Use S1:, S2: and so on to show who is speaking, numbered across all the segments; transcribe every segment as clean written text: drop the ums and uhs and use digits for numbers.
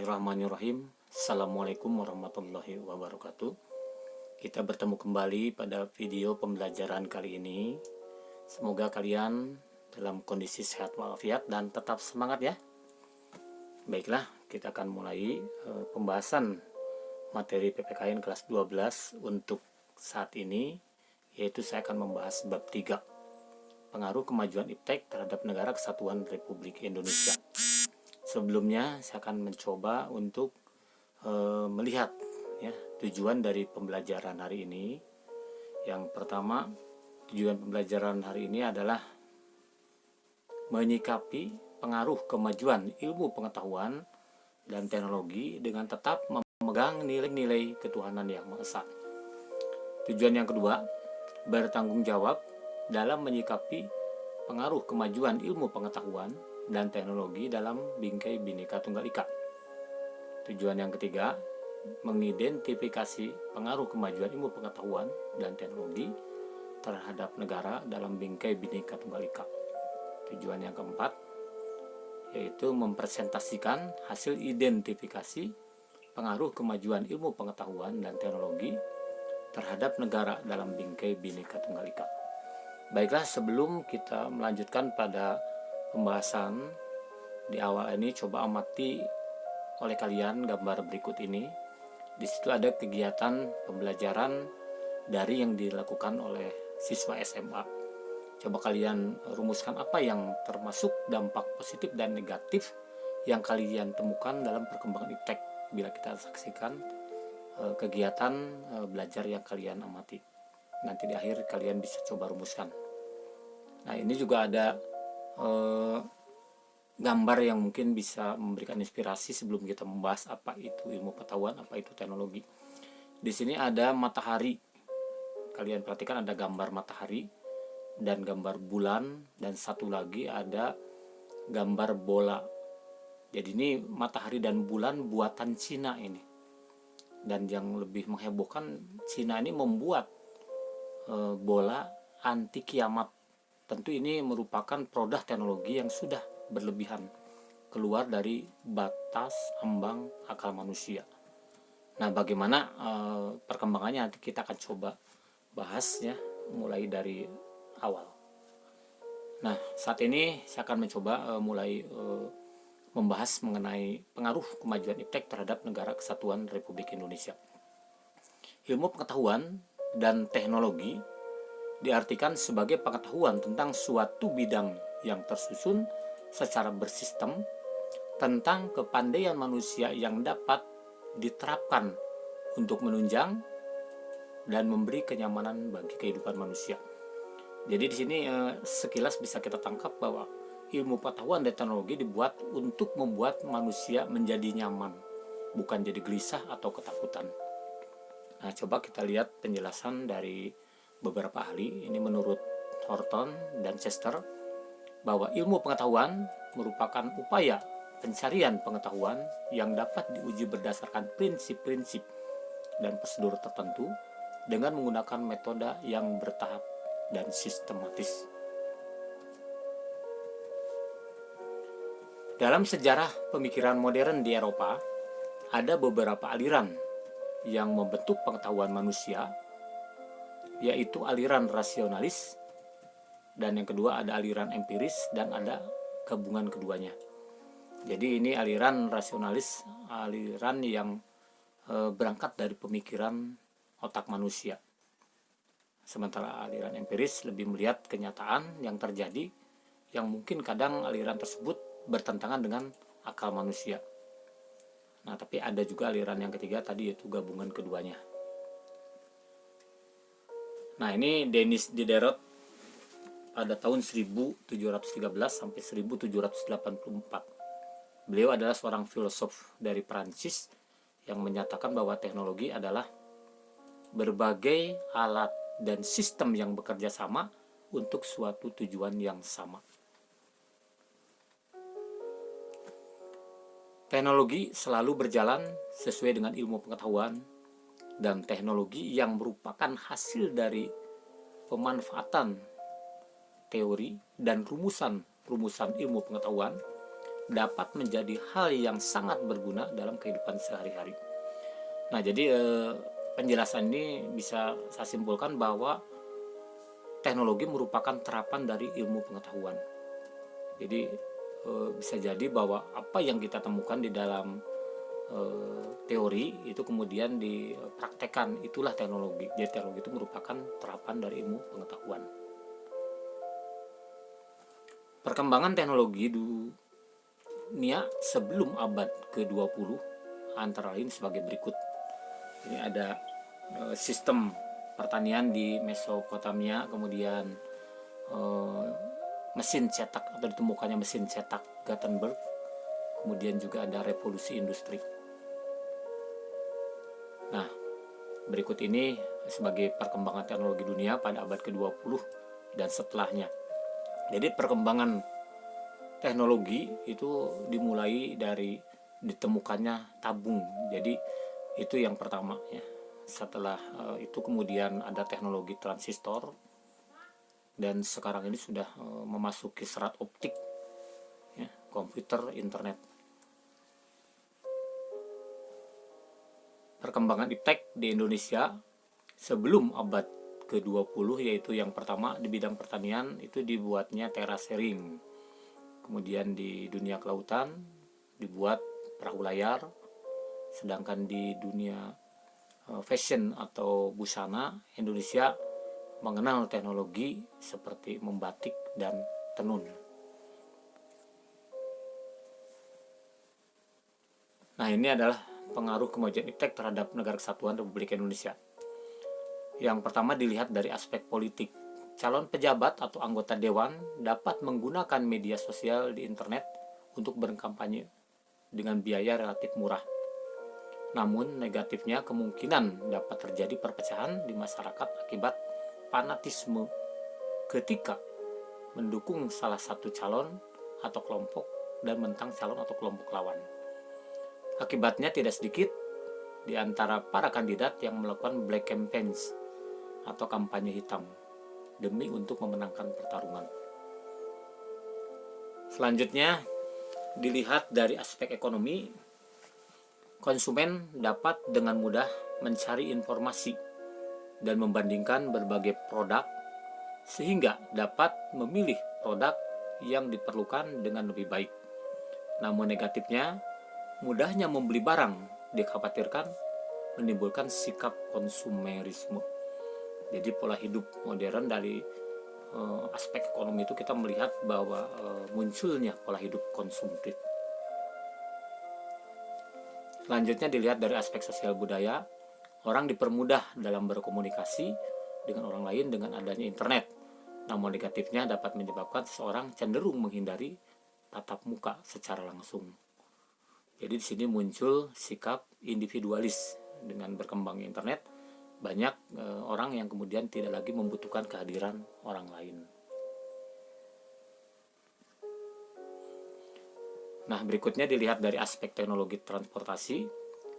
S1: Bismillahirrahmanirrahim. Assalamualaikum warahmatullahi wabarakatuh. Kita bertemu kembali pada video pembelajaran kali ini. Semoga kalian dalam kondisi sehat walafiat dan tetap semangat ya. Baiklah, kita akan mulai pembahasan materi PPKN kelas 12 untuk saat ini, yaitu saya akan membahas bab 3, pengaruh kemajuan iptek terhadap negara kesatuan Republik Indonesia. Sebelumnya saya akan mencoba untuk melihat ya tujuan dari pembelajaran hari ini. Yang pertama, tujuan pembelajaran hari ini adalah menyikapi pengaruh kemajuan ilmu pengetahuan dan teknologi dengan tetap memegang nilai-nilai ketuhanan yang Maha Esa. Tujuan yang kedua, bertanggung jawab dalam menyikapi pengaruh kemajuan ilmu pengetahuan dan teknologi dalam bingkai Bhinneka Tunggal Ika. Tujuan yang ketiga, mengidentifikasi pengaruh kemajuan ilmu pengetahuan dan teknologi terhadap negara dalam bingkai Bhinneka Tunggal Ika. Tujuan yang keempat, yaitu mempresentasikan hasil identifikasi pengaruh kemajuan ilmu pengetahuan dan teknologi terhadap negara dalam bingkai Bhinneka Tunggal Ika. Baiklah, sebelum kita melanjutkan pada pembahasan di awal ini, coba amati oleh kalian gambar berikut ini. Di situ ada kegiatan pembelajaran dari yang dilakukan oleh siswa SMA. Coba kalian rumuskan apa yang termasuk dampak positif dan negatif yang kalian temukan dalam perkembangan iptek bila kita saksikan kegiatan belajar yang kalian amati. Nanti di akhir kalian bisa coba rumuskan. Nah, ini juga ada gambar yang mungkin bisa memberikan inspirasi sebelum kita membahas apa itu ilmu pengetahuan, apa itu teknologi. Di sini ada matahari. Kalian perhatikan ada gambar matahari dan gambar bulan, dan satu lagi ada gambar bola. Jadi ini matahari dan bulan buatan Cina ini. Dan yang lebih menghebohkan, Cina ini membuat bola anti kiamat. Tentu ini merupakan produk teknologi yang sudah berlebihan, keluar dari batas ambang akal manusia. Nah, bagaimana perkembangannya nanti kita akan coba bahas ya, mulai dari awal. Nah, saat ini saya akan mencoba mulai membahas mengenai pengaruh kemajuan iptek terhadap negara kesatuan Republik Indonesia. Ilmu pengetahuan dan teknologi diartikan sebagai pengetahuan tentang suatu bidang yang tersusun secara bersistem tentang kepandaian manusia yang dapat diterapkan untuk menunjang dan memberi kenyamanan bagi kehidupan manusia. Jadi di sini sekilas bisa kita tangkap bahwa ilmu pengetahuan dan teknologi dibuat untuk membuat manusia menjadi nyaman, bukan jadi gelisah atau ketakutan. Nah, coba kita lihat penjelasan dari beberapa ahli. Ini menurut Horton dan Chester, bahwa ilmu pengetahuan merupakan upaya pencarian pengetahuan yang dapat diuji berdasarkan prinsip-prinsip dan prosedur tertentu dengan menggunakan metode yang bertahap dan sistematis. Dalam sejarah pemikiran modern di Eropa, ada beberapa aliran yang membentuk pengetahuan manusia, yaitu aliran rasionalis, dan yang kedua ada aliran empiris, dan ada gabungan keduanya. Jadi ini aliran rasionalis, aliran yang berangkat dari pemikiran otak manusia. Sementara aliran empiris lebih melihat kenyataan yang terjadi, yang mungkin kadang aliran tersebut bertentangan dengan akal manusia. Nah, tapi ada juga aliran yang ketiga tadi, yaitu gabungan keduanya. Nah, ini Denis Diderot pada tahun 1713 sampai 1784. Beliau adalah seorang filosof dari Prancis yang menyatakan bahwa teknologi adalah berbagai alat dan sistem yang bekerja sama untuk suatu tujuan yang sama. Teknologi selalu berjalan sesuai dengan ilmu pengetahuan dan teknologi yang merupakan hasil dari pemanfaatan teori dan rumusan ilmu pengetahuan dapat menjadi hal yang sangat berguna dalam kehidupan sehari-hari. Nah, jadi penjelasan ini bisa saya simpulkan bahwa teknologi merupakan terapan dari ilmu pengetahuan. Jadi bisa jadi bahwa apa yang kita temukan di dalam teori itu kemudian dipraktekkan, itulah teknologi. Jadi teknologi itu merupakan terapan dari ilmu pengetahuan. Perkembangan teknologi dunia sebelum abad ke-20 antara lain sebagai berikut. Ini ada sistem pertanian di Mesopotamia, kemudian mesin cetak atau ditemukannya mesin cetak Gutenberg, kemudian juga ada revolusi industri. Nah, berikut ini sebagai perkembangan teknologi dunia pada abad ke-20 dan setelahnya. Jadi perkembangan teknologi itu dimulai dari ditemukannya tabung. Jadi itu yang pertama ya. Setelah itu kemudian ada teknologi transistor, dan sekarang ini sudah memasuki serat optik ya, komputer, internet. Perkembangan iptek di Indonesia sebelum abad ke-20 yaitu yang pertama di bidang pertanian itu dibuatnya terasering. Kemudian di dunia kelautan dibuat perahu layar. Sedangkan di dunia fashion atau busana, Indonesia mengenal teknologi seperti membatik dan tenun. Nah, ini adalah pengaruh kemajuan iptek terhadap Negara Kesatuan Republik Indonesia. Yang pertama dilihat dari aspek politik. Calon pejabat atau anggota dewan dapat menggunakan media sosial di internet untuk berkampanye dengan biaya relatif murah. Namun negatifnya kemungkinan dapat terjadi perpecahan di masyarakat akibat fanatisme ketika mendukung salah satu calon atau kelompok dan menentang calon atau kelompok lawan. Akibatnya tidak sedikit di antara para kandidat yang melakukan black campaigns atau kampanye hitam demi untuk memenangkan pertarungan. Selanjutnya dilihat dari aspek ekonomi. Konsumen dapat dengan mudah mencari informasi dan membandingkan berbagai produk sehingga dapat memilih produk yang diperlukan dengan lebih baik. Namun negatifnya, mudahnya membeli barang dikhawatirkan menimbulkan sikap konsumerisme. Jadi pola hidup modern dari aspek ekonomi itu kita melihat bahwa munculnya pola hidup konsumtif. Selanjutnya dilihat dari aspek sosial budaya. Orang dipermudah dalam berkomunikasi dengan orang lain dengan adanya internet. Namun negatifnya dapat menyebabkan seseorang cenderung menghindari tatap muka secara langsung. Jadi di sini muncul sikap individualis. Dengan berkembangnya internet, banyak orang yang kemudian tidak lagi membutuhkan kehadiran orang lain. Nah, berikutnya dilihat dari aspek teknologi transportasi,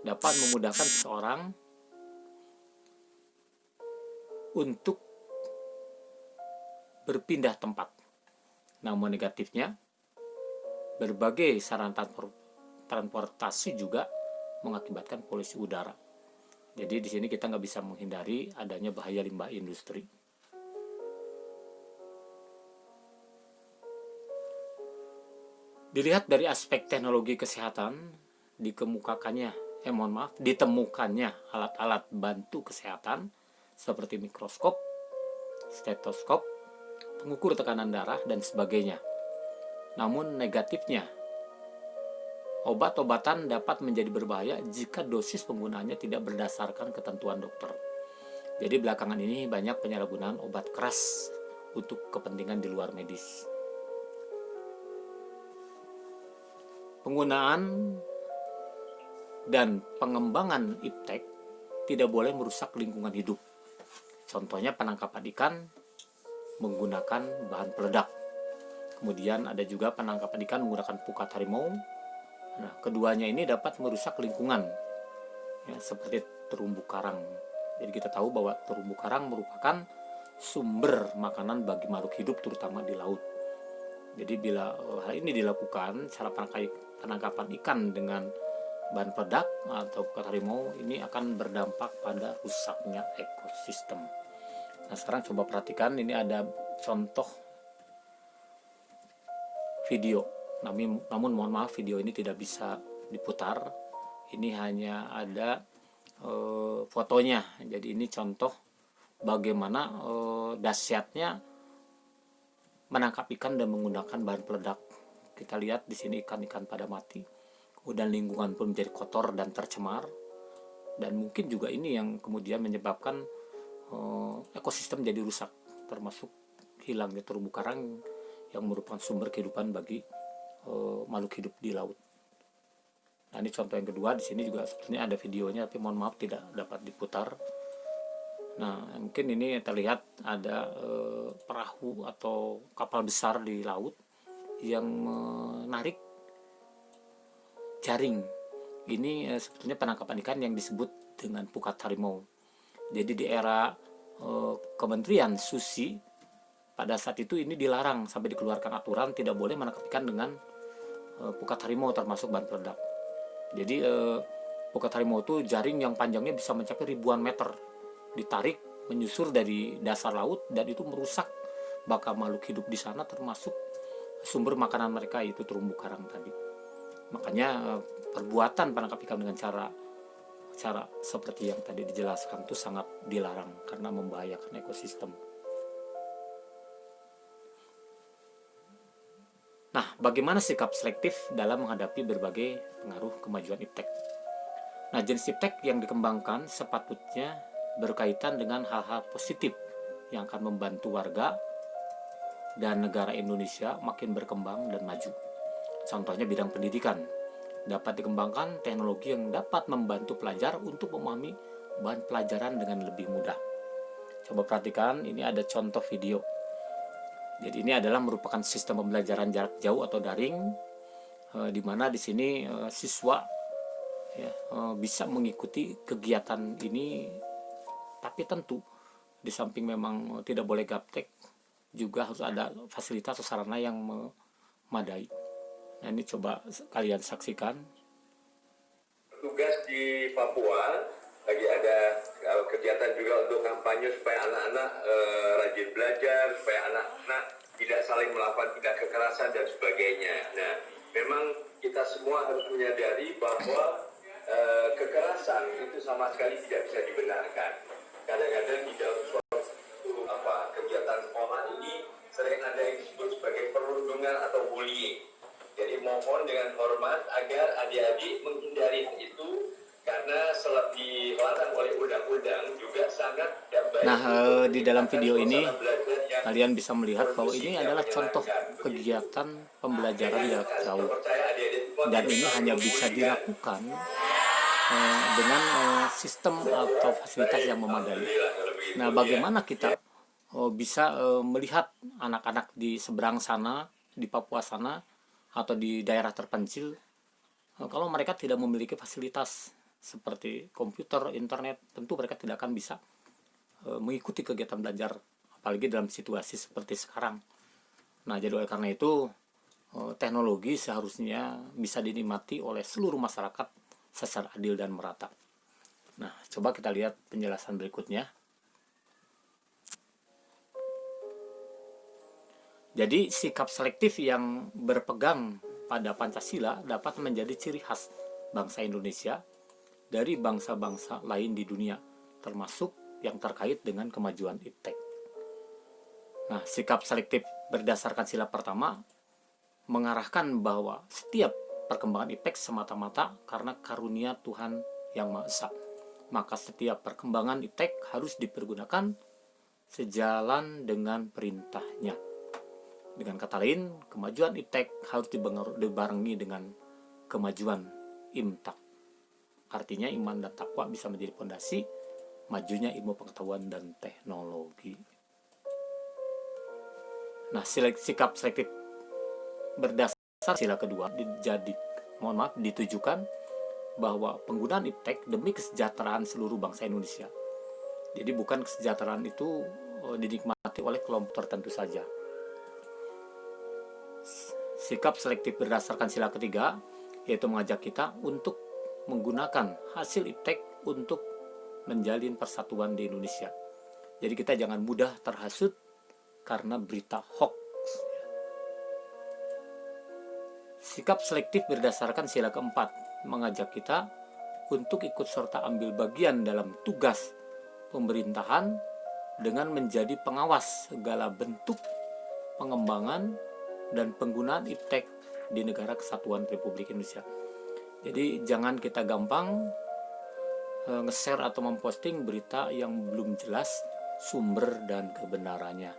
S1: dapat memudahkan seseorang untuk berpindah tempat. Namun negatifnya, berbagai sarana transportasi juga mengakibatkan polusi udara. Jadi di sini kita nggak bisa menghindari adanya bahaya limbah industri. Dilihat dari aspek teknologi kesehatan, ditemukannya alat-alat bantu kesehatan seperti mikroskop, stetoskop, pengukur tekanan darah, dan sebagainya. Namun negatifnya, obat-obatan dapat menjadi berbahaya jika dosis penggunaannya tidak berdasarkan ketentuan dokter. Jadi belakangan ini banyak penyalahgunaan obat keras untuk kepentingan di luar medis. Penggunaan dan pengembangan iptek tidak boleh merusak lingkungan hidup. Contohnya penangkapan ikan menggunakan bahan peledak. Kemudian ada juga penangkapan ikan menggunakan pukat harimau. Nah, keduanya ini dapat merusak lingkungan, ya, seperti terumbu karang. Jadi kita tahu bahwa terumbu karang merupakan sumber makanan bagi makhluk hidup terutama di laut. Jadi bila hal ini dilakukan, cara penangkapan ikan dengan bahan peledak atau pukat harimau ini akan berdampak pada rusaknya ekosistem. Nah sekarang coba perhatikan, ini ada contoh video. Namun mohon maaf, video ini tidak bisa diputar. Ini hanya ada fotonya. Jadi ini contoh bagaimana dahsyatnya menangkap ikan dan menggunakan bahan peledak. Kita lihat di sini ikan-ikan pada mati, kemudian lingkungan pun menjadi kotor dan tercemar, dan mungkin juga ini yang kemudian menyebabkan ekosistem jadi rusak, termasuk hilangnya terumbu karang yang merupakan sumber kehidupan bagi makhluk hidup di laut. Nah ini contoh yang kedua. Di sini juga sebenarnya ada videonya, tapi mohon maaf tidak dapat diputar. Nah mungkin ini terlihat ada perahu atau kapal besar di laut yang menarik jaring. Ini sebetulnya penangkapan ikan yang disebut dengan pukat harimau. Jadi di era Kementerian Susi pada saat itu ini dilarang, sampai dikeluarkan aturan tidak boleh menangkap ikan dengan pukat harimau termasuk bahan peledak. Jadi pukat harimau itu jaring yang panjangnya bisa mencapai ribuan meter, ditarik menyusur dari dasar laut, dan itu merusak bakal makhluk hidup di sana, termasuk sumber makanan mereka, yaitu terumbu karang tadi. Makanya perbuatan penangkap ikan dengan cara seperti yang tadi dijelaskan itu sangat dilarang karena membahayakan ekosistem. Nah, bagaimana sikap selektif dalam menghadapi berbagai pengaruh kemajuan iptek? Nah, jenis iptek yang dikembangkan sepatutnya berkaitan dengan hal-hal positif yang akan membantu warga dan negara Indonesia makin berkembang dan maju. Contohnya bidang pendidikan. Dapat dikembangkan teknologi yang dapat membantu pelajar untuk memahami bahan pelajaran dengan lebih mudah. Coba perhatikan, ini ada contoh video. Jadi ini adalah merupakan sistem pembelajaran jarak jauh atau daring, di mana di sini siswa bisa mengikuti kegiatan ini, tapi tentu di samping memang tidak boleh gaptek, juga harus ada fasilitas atau sarana yang memadai. Nah ini coba kalian saksikan.
S2: Tugas di Papua lagi ada kegiatan juga untuk kampanye supaya anak-anak rajin belajar, supaya anak-anak tidak saling melakukan tindak kekerasan dan sebagainya. Nah, memang kita semua harus menyadari bahwa kekerasan itu sama sekali tidak bisa dibenarkan. Kadang-kadang di dalam suatu kegiatan sekolah ini sering ada yang disebut sebagai perundungan atau bullying. Jadi mohon dengan hormat agar adik-adik menghindari itu, karena setelah dilarang oleh undang-undang juga sangat tidak baik.
S1: Nah di dalam video ini kalian bisa melihat bahwa ini adalah contoh kegiatan pembelajaran jarak jauh, dan ini hanya bisa dilakukan dengan sistem atau fasilitas yang memadai. Nah bagaimana kita bisa melihat anak-anak di seberang sana, di Papua sana, atau di daerah terpencil, kalau mereka tidak memiliki fasilitas seperti komputer, internet, tentu mereka tidak akan bisa mengikuti kegiatan belajar, apalagi dalam situasi seperti sekarang. Nah, jadi oleh karena itu teknologi seharusnya bisa dinikmati oleh seluruh masyarakat secara adil dan merata. Nah, coba kita lihat penjelasan berikutnya. Jadi sikap selektif yang berpegang pada Pancasila dapat menjadi ciri khas bangsa Indonesia dari bangsa-bangsa lain di dunia, termasuk yang terkait dengan kemajuan iptek. Nah, sikap selektif berdasarkan sila pertama mengarahkan bahwa setiap perkembangan iptek semata-mata karena karunia Tuhan Yang Maha Esa. Maka setiap perkembangan iptek harus dipergunakan sejalan dengan perintahnya. Dengan kata lain, kemajuan iptek harus dibarengi dengan kemajuan imtak. Artinya iman dan takwa bisa menjadi fondasi majunya ilmu pengetahuan dan teknologi. Nah, sikap selektif berdasar sila kedua ditujukan bahwa penggunaan iptek demi kesejahteraan seluruh bangsa Indonesia. Jadi bukan kesejahteraan itu dinikmati oleh kelompok tertentu saja. Sikap selektif berdasarkan sila ketiga yaitu mengajak kita untuk menggunakan hasil iptek untuk menjalin persatuan di Indonesia. Jadi kita jangan mudah terhasut karena berita hoax. Sikap selektif berdasarkan sila keempat mengajak kita untuk ikut serta ambil bagian dalam tugas pemerintahan dengan menjadi pengawas segala bentuk pengembangan dan penggunaan iptek di negara kesatuan Republik Indonesia. Jadi jangan kita gampang nge-share atau memposting berita yang belum jelas sumber dan kebenarannya.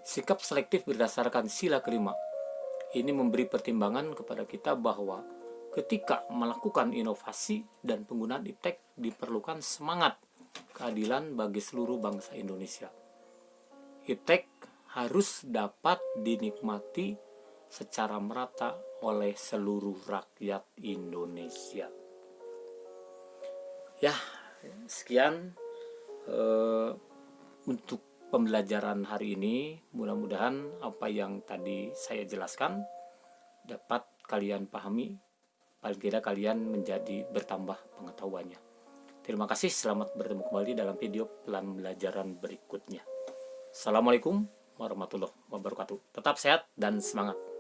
S1: Sikap selektif berdasarkan sila kelima ini memberi pertimbangan kepada kita bahwa ketika melakukan inovasi dan penggunaan iptek diperlukan semangat keadilan bagi seluruh bangsa Indonesia. Iptek harus dapat dinikmati secara merata oleh seluruh rakyat Indonesia. Ya, sekian untuk pembelajaran hari ini. Mudah-mudahan apa yang tadi saya jelaskan dapat kalian pahami, paling tidak kalian menjadi bertambah pengetahuannya. Terima kasih, selamat bertemu kembali dalam video pembelajaran berikutnya. Assalamualaikum warahmatullahi wabarakatuh. Tetap sehat dan semangat.